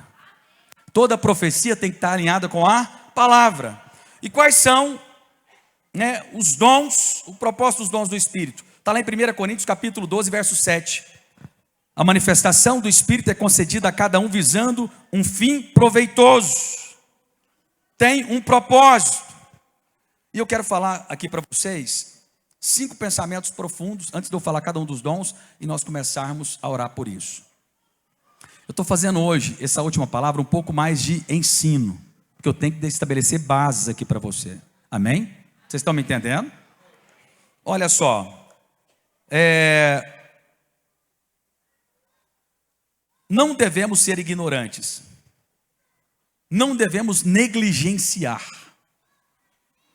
Toda profecia tem que estar alinhada com a palavra. E quais são os dons, o propósito dos dons do Espírito? Está lá em 1 Coríntios capítulo 12, verso 7. A manifestação do Espírito é concedida a cada um visando um fim proveitoso. Tem um propósito. E eu quero falar aqui para vocês 5 pensamentos profundos, antes de eu falar cada um dos dons, e nós começarmos a orar por isso. Eu estou fazendo hoje, essa última palavra, um pouco mais de ensino, porque eu tenho que estabelecer bases aqui para você. Amém? Vocês estão me entendendo? Olha só. Não devemos ser ignorantes. Não devemos negligenciar.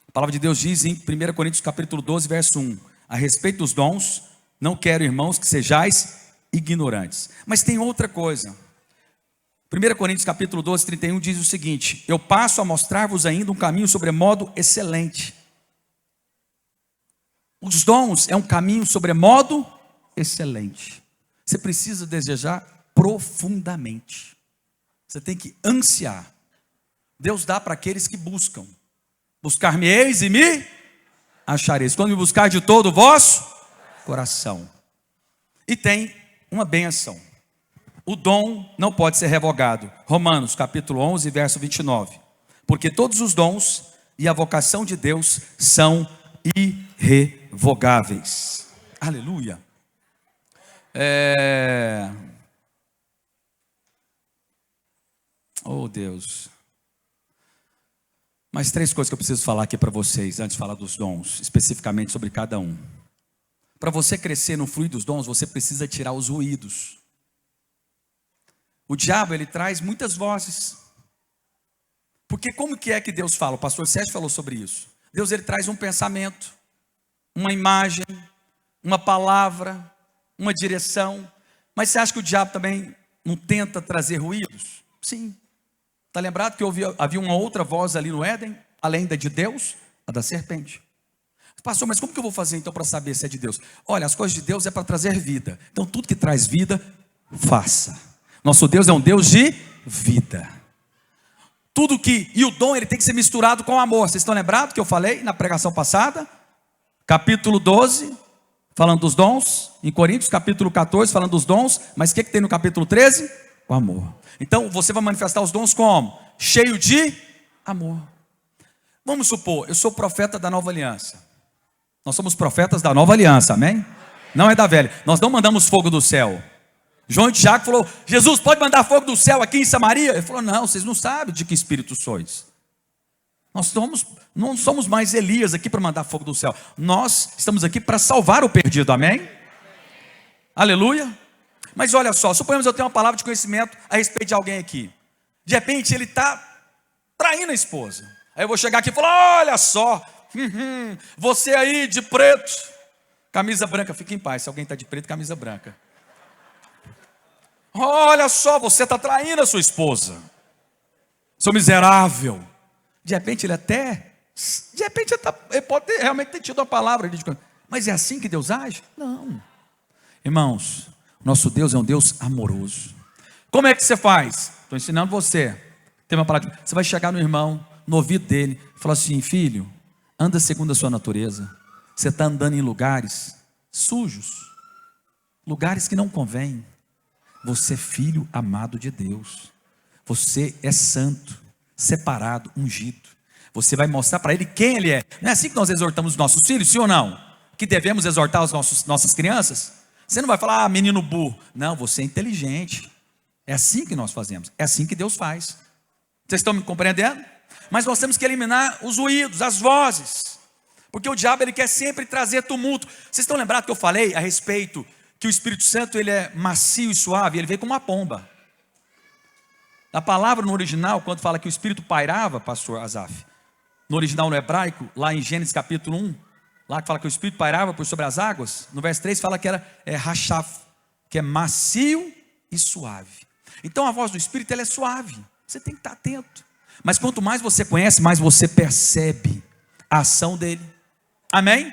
A palavra de Deus diz em 1 Coríntios capítulo 12, verso 1. A respeito dos dons, não quero, irmãos, que sejais ignorantes. Mas tem outra coisa. 1 Coríntios capítulo 12, 31 diz o seguinte: eu passo a mostrar-vos ainda um caminho sobremodo excelente. Os dons é um caminho sobremodo excelente. Você precisa desejar profundamente. Você tem que ansiar. Deus dá para aqueles que buscam. Buscar-me-eis e me achareis. Quando me buscar de todo o vosso coração. E tem uma bênção. O dom não pode ser revogado. Romanos capítulo 11, verso 29. Porque todos os dons e a vocação de Deus são irrevogáveis. Aleluia. Oh Deus. Mais 3 coisas que eu preciso falar aqui para vocês, antes de falar dos dons, especificamente sobre cada um. Para você crescer no fluir dos dons, você precisa tirar os ruídos. O diabo, ele traz muitas vozes. Porque como que é que Deus fala? O pastor Sérgio falou sobre isso. Deus, ele traz um pensamento, uma imagem, uma palavra, uma direção. Mas você acha que o diabo também não tenta trazer ruídos? Sim. Está lembrado que havia uma outra voz ali no Éden, além da de Deus, a da serpente. Pastor, mas como que eu vou fazer então para saber se é de Deus? Olha, as coisas de Deus é para trazer vida. Então tudo que traz vida, faça. Nosso Deus é um Deus de vida. E o dom ele tem que ser misturado com amor. Vocês estão lembrados que eu falei na pregação passada? Capítulo 12, falando dos dons. Em Coríntios, capítulo 14, falando dos dons. Mas o que tem no capítulo 13? O amor. Então você vai manifestar os dons como? Cheio de amor. Vamos supor, eu sou profeta da nova aliança. Nós somos profetas da nova aliança, amém? Não é da velha. Nós não mandamos fogo do céu. João e Tiago falou: Jesus, pode mandar fogo do céu aqui em Samaria? Ele falou: não, vocês não sabem de que espírito sois. Não somos mais Elias aqui para mandar fogo do céu. Nós estamos aqui para salvar o perdido, amém? Aleluia. Mas olha só, suponhamos eu tenho uma palavra de conhecimento a respeito de alguém aqui. De repente ele está traindo a esposa. Aí eu vou chegar aqui e falar: olha só, você aí de preto, camisa branca, fica em paz, se alguém está de preto, camisa branca. Olha só, você está traindo a sua esposa, seu miserável. De repente ele pode realmente ter tido uma palavra, mas é assim que Deus age? Não. Irmãos, nosso Deus é um Deus amoroso. Como é que você faz? Estou ensinando você. Tem uma palavra, você vai chegar no irmão, no ouvido dele, e falar assim: filho, anda segundo a sua natureza. Você está andando em lugares sujos, lugares que não convêm. Você é filho amado de Deus. Você é santo, separado, ungido. Você vai mostrar para ele quem ele é. Não é assim que nós exortamos os nossos filhos, sim ou não? Que devemos exortar as nossas crianças? Você não vai falar: menino burro. Não, você é inteligente. É assim que nós fazemos. É assim que Deus faz. Vocês estão me compreendendo? Mas nós temos que eliminar os ruídos, as vozes. Porque o diabo ele quer sempre trazer tumulto. Vocês estão lembrados que eu falei a respeito que o Espírito Santo ele é macio e suave, ele veio como uma pomba. A palavra no original, quando fala que o Espírito pairava, pastor Azaf, no original no hebraico, lá em Gênesis capítulo 1, lá que fala que o Espírito pairava por sobre as águas, no verso 3 fala que era rachaf, que é macio e suave. Então a voz do Espírito ela é suave, você tem que estar atento. Mas quanto mais você conhece, mais você percebe a ação dele. Amém?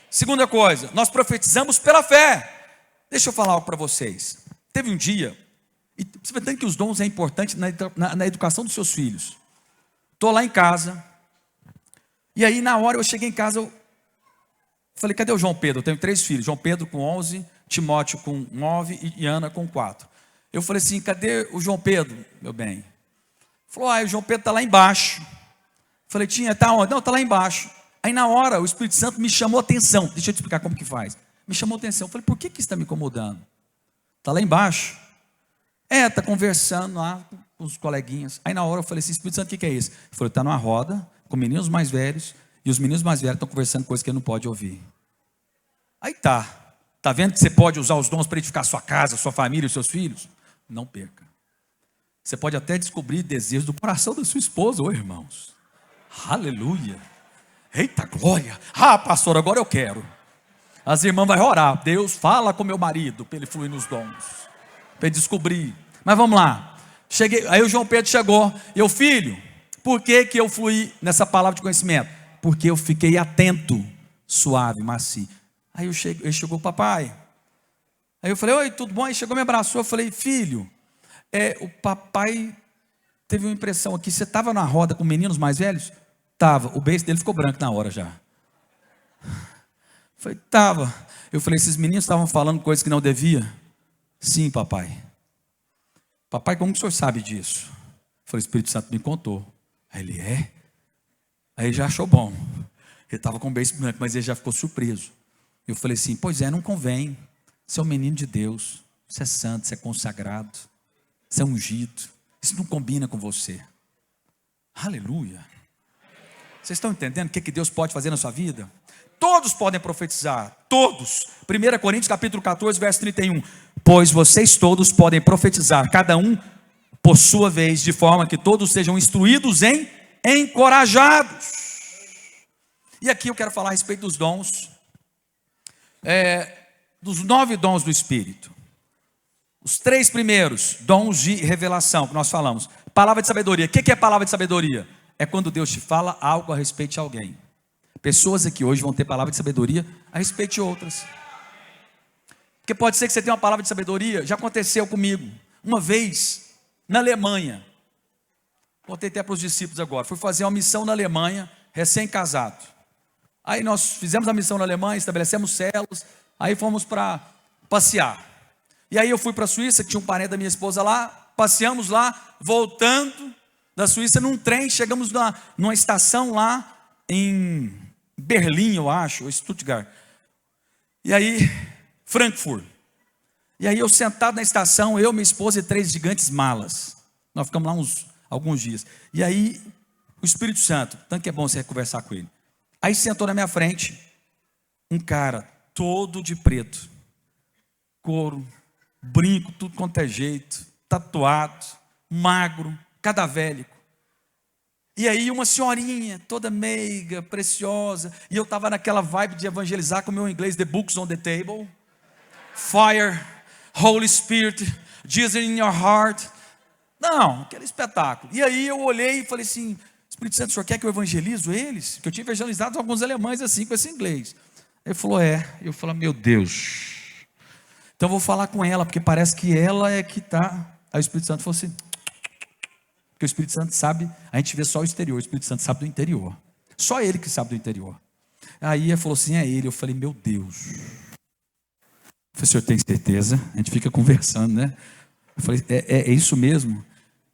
Segunda coisa, nós profetizamos pela fé. Deixa eu falar algo para vocês. Teve um dia, e você vai entender que os dons é importante na educação dos seus filhos. Estou lá em casa, e aí na hora eu cheguei em casa, eu falei, cadê o João Pedro? Eu tenho 3 filhos, João Pedro com 11, Timóteo com 9 e Ana com 4. Eu falei assim, cadê o João Pedro, meu bem? Falou, o João Pedro está lá embaixo. Falei, está onde? Não, está lá embaixo. Aí na hora o Espírito Santo me chamou a atenção. Deixa eu te explicar como que faz. Me chamou a atenção. Eu falei, por que isso está me incomodando? Está lá embaixo? Está conversando lá com os coleguinhas. Aí na hora eu falei assim, Espírito Santo, o que é isso? Ele falou, está numa roda com meninos mais velhos. E os meninos mais velhos estão conversando coisas que ele não pode ouvir. Aí tá vendo que você pode usar os dons para edificar a sua casa, a sua família, os seus filhos? Não perca. Você pode até descobrir desejos do coração da sua esposa, irmãos. Aleluia. Eita glória. Pastor, agora eu quero. As irmãs vão orar. Deus, fala com meu marido para ele fluir nos dons, para ele descobrir. Mas vamos lá. Aí o João Pedro chegou. Filho, por que eu fluí nessa palavra de conhecimento? Porque eu fiquei atento, suave, macio. Aí ele chegou, papai. Aí eu falei, oi, tudo bom? Aí chegou, me abraçou. Eu falei, filho, o papai teve uma impressão aqui. Você estava na roda com meninos mais velhos? Estava. O beijo dele ficou branco na hora já. Eu falei, estava. Eu falei, esses meninos estavam falando coisas que não devia? Sim, papai. Papai, como que o senhor sabe disso? Eu falei, o Espírito Santo me contou. Aí ele, Aí ele já achou bom. Ele estava com o beijo branco, mas ele já ficou surpreso. Eu falei assim, pois não convém. Você é um menino de Deus. Você é santo, você é consagrado. Você é ungido. Isso não combina com você. Aleluia. Vocês estão entendendo o que Deus pode fazer na sua vida? Todos podem profetizar. Todos. 1 Coríntios capítulo 14, verso 31. Pois vocês todos podem profetizar, cada um por sua vez, de forma que todos sejam instruídos em encorajados. E aqui eu quero falar a respeito dos dons. Dos 9 dons do Espírito. Os 3 primeiros, dons de revelação, que nós falamos. Palavra de sabedoria. O que é palavra de sabedoria? É quando Deus te fala algo a respeito de alguém. Pessoas aqui hoje vão ter palavra de sabedoria a respeito de outras. Porque pode ser que você tenha uma palavra de sabedoria. Já aconteceu comigo. Uma vez, na Alemanha. Contei até para os discípulos agora. Fui fazer uma missão na Alemanha, recém-casado. Aí nós fizemos a missão na Alemanha, estabelecemos células. Aí fomos para passear. E aí eu fui para a Suíça, que tinha um parente da minha esposa lá. Passeamos lá, voltando da Suíça num trem. Chegamos numa estação lá em Berlim, eu acho, ou Stuttgart. E aí, Frankfurt. E aí eu sentado na estação, eu, minha esposa e 3 gigantes malas. Nós ficamos lá alguns dias. E aí, o Espírito Santo, tanto que é bom você conversar com ele. Aí sentou na minha frente um cara todo de preto, couro, brinco, tudo quanto é jeito, tatuado, magro, cadavélico. E aí uma senhorinha, toda meiga, preciosa, e eu estava naquela vibe de evangelizar com o meu inglês, The Books on the Table, Fire, Holy Spirit, Jesus in your heart. Não, aquele espetáculo. E aí eu olhei e falei assim, Espírito Santo, o senhor quer que eu evangelizo eles? Que eu tinha evangelizado alguns alemães assim, com esse inglês. Ele falou, Eu falei, meu Deus. Então eu vou falar com ela, porque parece que ela é que está. Aí o Espírito Santo falou assim, porque o Espírito Santo sabe, a gente vê só o exterior, o Espírito Santo sabe do interior. Só ele que sabe do interior. Aí ele falou assim, é ele. Eu falei, meu Deus. Eu falei, o senhor tem certeza? A gente fica conversando, né? Eu falei, é isso mesmo?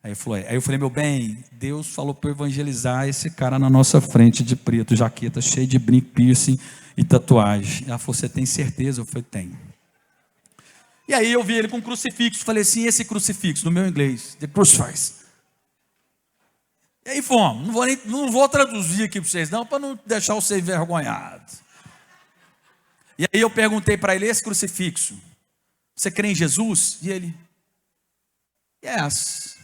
Aí ele falou, Aí eu falei, meu bem, Deus falou para eu evangelizar esse cara na nossa frente de preto, jaqueta cheia de brinco, piercing e tatuagem. Ela falou, você tem certeza? Eu falei, tenho. E aí eu vi ele com um crucifixo. Falei assim, esse crucifixo, no meu inglês, the crucifix. E aí fomos. Não vou traduzir aqui para vocês não, para não deixar você envergonhado. E aí eu perguntei para ele, esse crucifixo, você crê em Jesus? E ele, yes.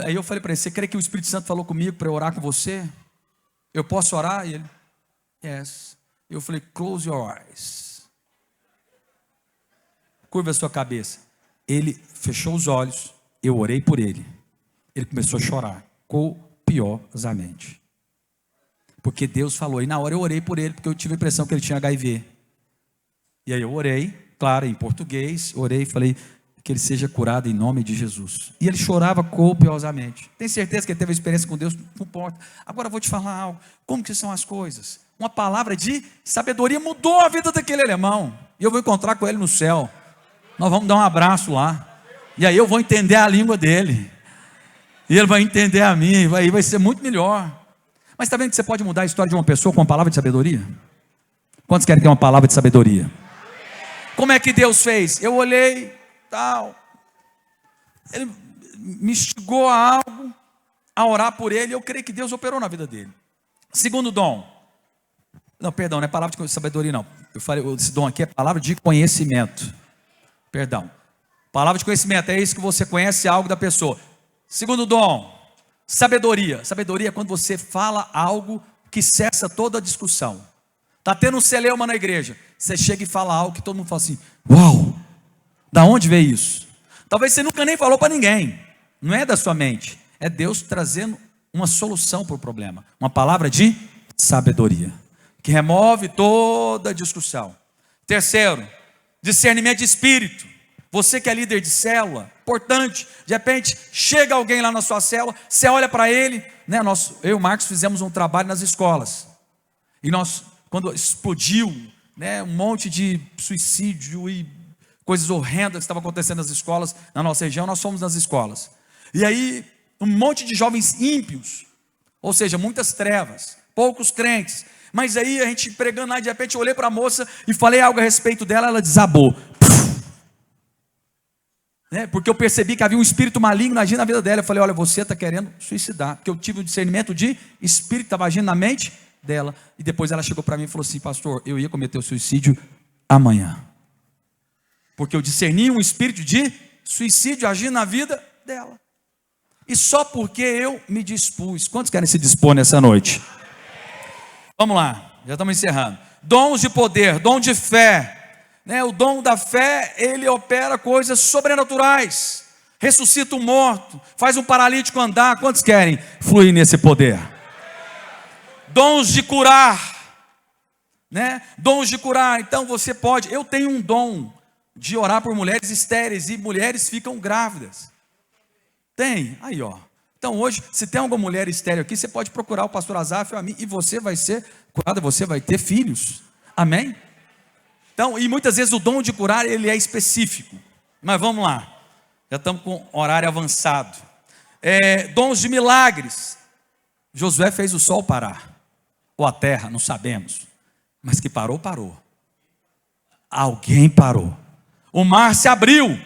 Aí eu falei para ele, você crê que o Espírito Santo falou comigo para eu orar com você? Eu posso orar? E ele, yes. Eu falei, close your eyes. Curva a sua cabeça. Ele fechou os olhos, eu orei por ele. Ele começou a chorar, copiosamente. Porque Deus falou, e na hora eu orei por ele, porque eu tive a impressão que ele tinha HIV. E aí eu orei, claro, em português, orei e falei, que ele seja curado em nome de Jesus. E ele chorava copiosamente. Tem certeza que ele teve uma experiência com Deus? Não importa. Agora eu vou te falar algo. Como que são as coisas? Uma palavra de sabedoria mudou a vida daquele alemão. E eu vou encontrar com ele no céu. Nós vamos dar um abraço lá. E aí eu vou entender a língua dele. E ele vai entender a minha. E aí vai ser muito melhor. Mas está vendo que você pode mudar a história de uma pessoa com uma palavra de sabedoria? Quantos querem ter uma palavra de sabedoria? Como é que Deus fez? Eu olhei, tal. Ele me instigou a algo, a orar por ele. Eu creio que Deus operou na vida dele. Segundo dom. Não, perdão, não é palavra de sabedoria não. Eu falei, esse dom aqui é palavra de conhecimento. Perdão. Palavra de conhecimento, é isso que você conhece algo da pessoa. Segundo dom, sabedoria. Sabedoria é quando você fala algo que cessa toda a discussão. Está tendo um celeuma na igreja. Você chega e fala algo que todo mundo fala assim, uau, da onde veio isso? Talvez você nunca nem falou para ninguém. Não é da sua mente. É Deus trazendo uma solução para o problema. Uma palavra de sabedoria, que remove toda a discussão. Terceiro, discernimento de espírito. Você que é líder de célula, importante, de repente chega alguém lá na sua célula, você olha para ele, né? Eu e o Marcos fizemos um trabalho nas escolas, e nós, quando explodiu, né, um monte de suicídio e coisas horrendas que estavam acontecendo nas escolas, na nossa região, nós fomos nas escolas, e aí um monte de jovens ímpios, ou seja, muitas trevas, poucos crentes, mas aí a gente pregando lá, de repente eu olhei para a moça e falei algo a respeito dela, ela desabou. Porque eu percebi que havia um espírito maligno agindo na vida dela. Eu falei, olha, você está querendo suicidar. Porque eu tive um discernimento de espírito que estava agindo na mente dela. E depois ela chegou para mim e falou assim, pastor, eu ia cometer o suicídio amanhã. Porque eu discerni um espírito de suicídio agindo na vida dela. E só porque eu me dispus. Quantos querem se dispor nessa noite? Vamos lá, já estamos encerrando. Dons de poder, dom de fé. O dom da fé, ele opera coisas sobrenaturais, ressuscita o morto, faz um paralítico andar. Quantos querem fluir nesse poder? Dons de curar, dons de curar. Então você pode, eu tenho um dom de orar por mulheres estéreis, e mulheres ficam grávidas. Tem, aí ó. Então hoje, se tem alguma mulher estéril aqui, você pode procurar o pastor Azaf ou a mim, e você vai ser curada, você vai ter filhos, amém? Então, e muitas vezes o dom de curar, ele é específico. Mas vamos lá. Já estamos com horário avançado. Dons de milagres. Josué fez o sol parar. Ou a terra, não sabemos. Mas que parou, parou. Alguém parou. O mar se abriu.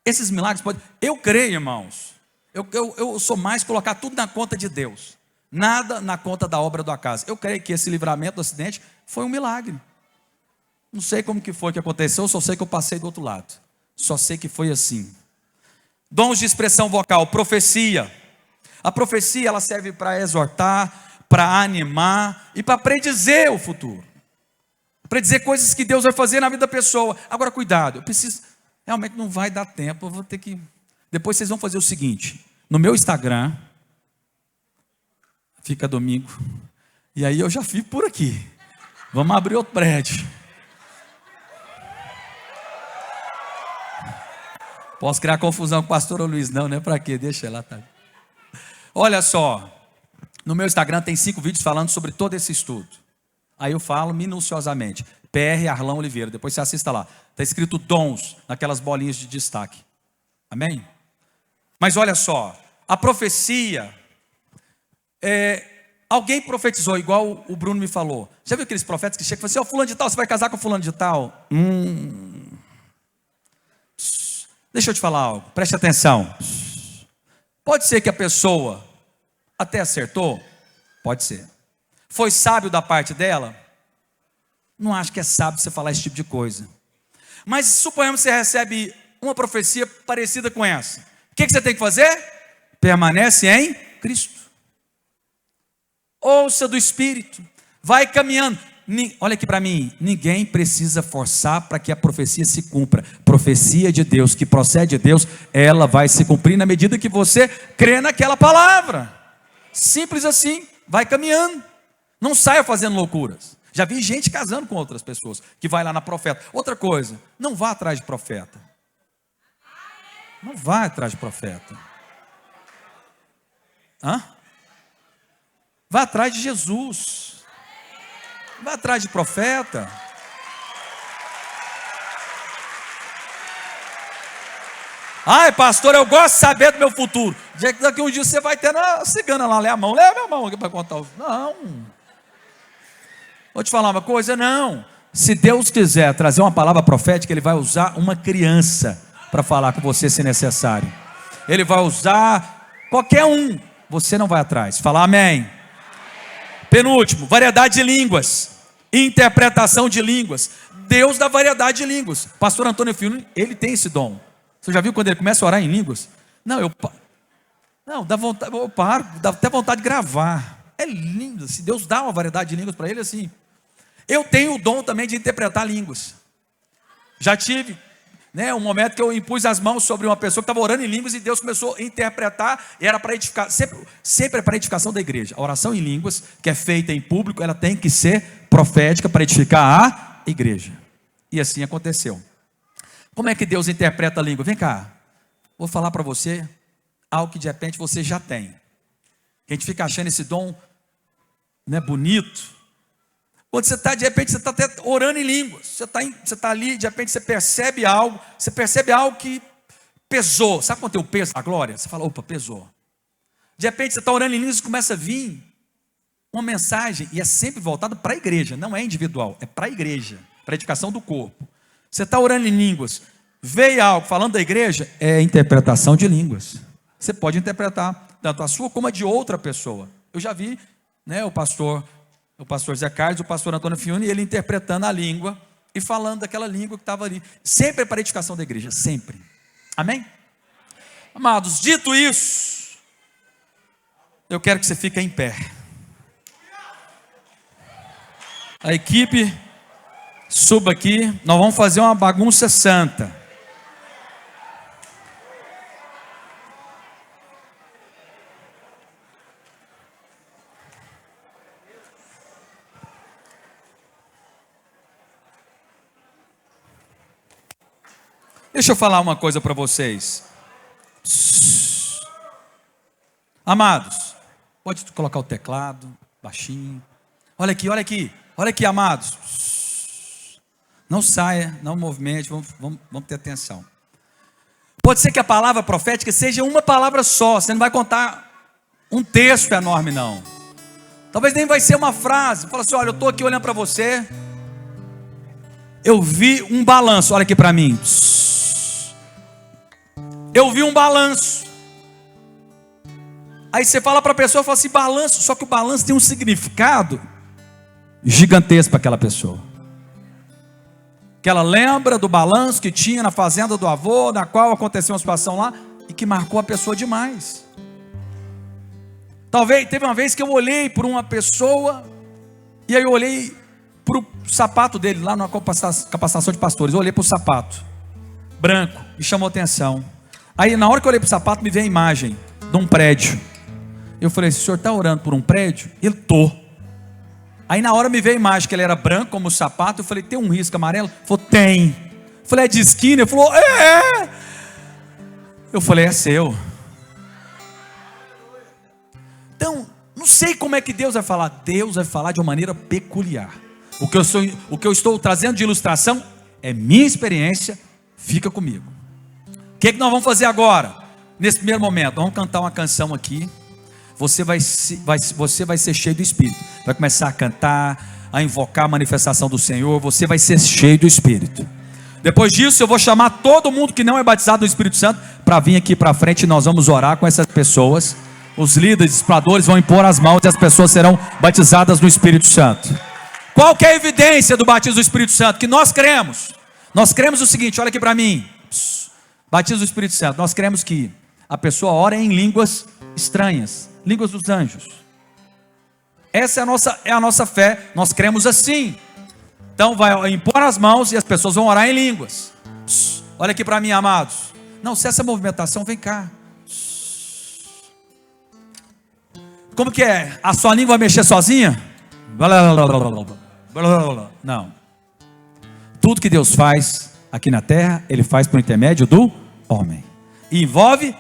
Esses milagres podem... Eu creio, irmãos. Eu sou mais colocar tudo na conta de Deus. Nada na conta da obra do acaso. Eu creio que esse livramento do acidente foi um milagre. Não sei como que foi que aconteceu, só sei que eu passei do outro lado. Só sei que foi assim. Dons de expressão vocal, profecia. A profecia, ela serve para exortar, para animar e para predizer o futuro. Predizer coisas que Deus vai fazer na vida da pessoa. Agora, cuidado, eu preciso... Realmente não vai dar tempo, eu vou ter que... Depois vocês vão fazer o seguinte, no meu Instagram, fica domingo, e aí eu já fico por aqui. Vamos abrir outro prédio. Posso criar confusão com o pastor Luiz? Não, não é para quê? Deixa lá, tá. Olha só, no meu Instagram tem 5 vídeos falando sobre todo esse estudo. Aí eu falo minuciosamente. PR Arlão Oliveira, depois você assista lá. Está escrito dons, naquelas bolinhas de destaque. Amém? Mas olha só, a profecia, alguém profetizou, igual o Bruno me falou. Já viu aqueles profetas que chegam e falam assim, ó, fulano de tal, você vai casar com fulano de tal? Deixa eu te falar algo, preste atenção. Pode ser que a pessoa até acertou? Pode ser. Foi sábio da parte dela? Não acho que é sábio você falar esse tipo de coisa. Mas suponhamos que você recebe uma profecia parecida com essa. O que você tem que fazer? Permanece em Cristo. Ouça do Espírito. Vai caminhando. Olha aqui para mim. Ninguém precisa forçar para que a profecia se cumpra. Profecia de Deus, que procede de Deus, ela vai se cumprir na medida que você crê naquela palavra. Simples assim. Vai caminhando. Não saia fazendo loucuras. Já vi gente casando com outras pessoas, que vai lá na profeta. Outra coisa, não vá atrás de profeta. Não vá atrás de profeta. Vá atrás de Jesus. Vá atrás de profeta. Ai, pastor, eu gosto de saber do meu futuro. Daqui um dia você vai ter na cigana lá, lê a mão, leva a mão aqui para contar. Não. Vou te falar uma coisa, não. Se Deus quiser trazer uma palavra profética, Ele vai usar uma criança para falar com você se necessário. Ele vai usar qualquer um. Você não vai atrás. Fala amém. Penúltimo, variedade de línguas. Interpretação de línguas. Deus dá variedade de línguas. Pastor Antônio Filho, ele tem esse dom. Você já viu quando ele começa a orar em línguas? Não, dá vontade, eu paro, dá até vontade de gravar. É lindo. Se Deus dá uma variedade de línguas para ele, assim. Eu tenho o dom também de interpretar línguas. Já tive, um momento que eu impus as mãos sobre uma pessoa que estava orando em línguas e Deus começou a interpretar, e era para edificar, sempre é para edificação da igreja. A oração em línguas, que é feita em público, ela tem que ser profética para edificar a igreja. E assim aconteceu. Como é que Deus interpreta a língua? Vem cá, vou falar para você algo que de repente você já tem. A gente fica achando esse dom bonito. Quando você está, de repente, você está até orando em línguas. Você está ali, de repente você percebe algo que pesou. Sabe quando tem o peso da glória? Você fala, opa, pesou. De repente você está orando em línguas e começa a vir uma mensagem, e é sempre voltado para a igreja, não é individual, é para a igreja, para a edificação do corpo. Você está orando em línguas, veio algo falando da igreja, é interpretação de línguas. Você pode interpretar tanto a sua como a de outra pessoa. Eu já vi o pastor Zé Carlos, o pastor Antônio Fiune, ele interpretando a língua e falando daquela língua que estava ali. Sempre é para a edificação da igreja, sempre. Amém? Amados, dito isso, eu quero que você fique em pé. A equipe, suba aqui, nós vamos fazer uma bagunça santa. Deixa eu falar uma coisa para vocês. Amados, pode colocar o teclado baixinho. Olha aqui, amados. Não saia, não movimente, vamos ter atenção. Pode ser que a palavra profética seja uma palavra só. Você não vai contar um texto enorme, não. Talvez nem vai ser uma frase. Fala assim, olha, eu estou aqui olhando para você. Eu vi um balanço, olha aqui para mim. Eu vi um balanço. Aí você fala para a pessoa, fala assim, balanço. Só que o balanço tem um significado gigantesco para aquela pessoa. Que ela lembra do balanço que tinha na fazenda do avô, na qual aconteceu uma situação lá, e que marcou a pessoa demais. Talvez, teve uma vez que eu olhei por uma pessoa, e aí eu olhei para o sapato dele, lá na capacitação de pastores, eu olhei para o sapato, branco, me chamou atenção. Aí na hora que eu olhei para o sapato, me veio a imagem de um prédio. Eu falei, o senhor está orando por um prédio? Ele estou. Aí na hora me veio a imagem que ele era branco como o sapato. Eu falei, tem um risco amarelo? Ele falou, tem. Eu falei, é de esquina? Ele falou, é. Eu falei, é seu. Então, não sei como é que Deus vai falar. Deus vai falar de uma maneira peculiar. O que eu estou trazendo de ilustração é minha experiência. Fica comigo. O que nós vamos fazer agora? Nesse primeiro momento, vamos cantar uma canção aqui. Você vai ser cheio do Espírito. Vai começar a cantar, a invocar a manifestação do Senhor. Você vai ser cheio do Espírito. Depois disso, eu vou chamar todo mundo que não é batizado no Espírito Santo para vir aqui para frente e nós vamos orar com essas pessoas. Os líderes, discipuladores vão impor as mãos e as pessoas serão batizadas no Espírito Santo. Qual que é a evidência do batismo do Espírito Santo? Que nós cremos. Nós cremos o seguinte, olha aqui para mim. Batismo do Espírito Santo. Nós cremos que a pessoa ora em línguas estranhas, línguas dos anjos. Essa é a nossa fé. Nós cremos assim. Então vai impor as mãos e as pessoas vão orar em línguas. Olha aqui para mim, amados. Não, se essa movimentação, vem cá. Como que é? A sua língua vai mexer sozinha? Não. Tudo que Deus faz aqui na terra, Ele faz por intermédio do homem. E envolve